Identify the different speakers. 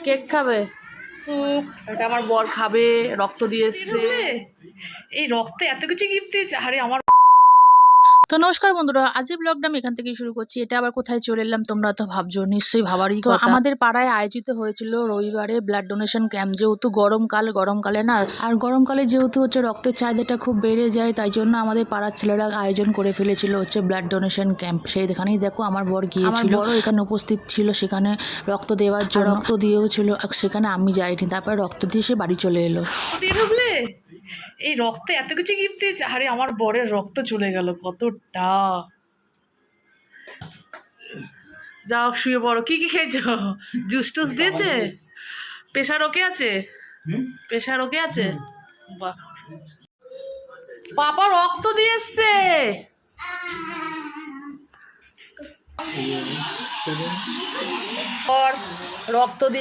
Speaker 1: Cake খাবে? Soup. এটা আমার বর খাবে, রক্ত দিয়ে এসছে। এই রক্তে এত কিছু গিফট দিয়েছে, আরে আমার। তো নমস্কার বন্ধুরা, আজকে ব্লগটা আমি এখান থেকে শুরু করছি। এটা আবার কোথায় চলে এলাম তোমরা তো ভাবছো, নিশ্চয়ই ভাবারই কথা। আমাদের পাড়ায় আয়োজিত হয়েছিল রবিবারে ব্লাড ডোনেশন ক্যাম্প। যেহেতু গরমকালে না, আর গরমকালে যেহেতু হচ্ছে রক্তের চাহিদাটা খুব বেড়ে যায়, তাই জন্য আমাদের পাড়ার ছেলেরা আয়োজন করে ফেলেছিল হচ্ছে ব্লাড ডোনেশন ক্যাম্প। সেইখানেই দেখো আমার বর গিয়েছিল, বড় এখানে উপস্থিত ছিল, সেখানে রক্ত দেওয়ার জন্য রক্ত দিয়েও ছিল। সেখানে আমি যাইনি, তারপরে রক্ত দিয়ে সে বাড়ি চলে এলো। এই রক্তে এত কিছু গিফট দিয়েছে, আরে আমার বরের রক্ত চলে গেল কতটা। যাও শুয়ে পড়ো। কি কি খেয়েছো? জুস টুস দিয়েছে? প্রেশার ওকে আছে? প্রেশার ওকে আছে? বাহ, পাপা রক্ত দিয়ে এসছে। রক্ত দিয়ে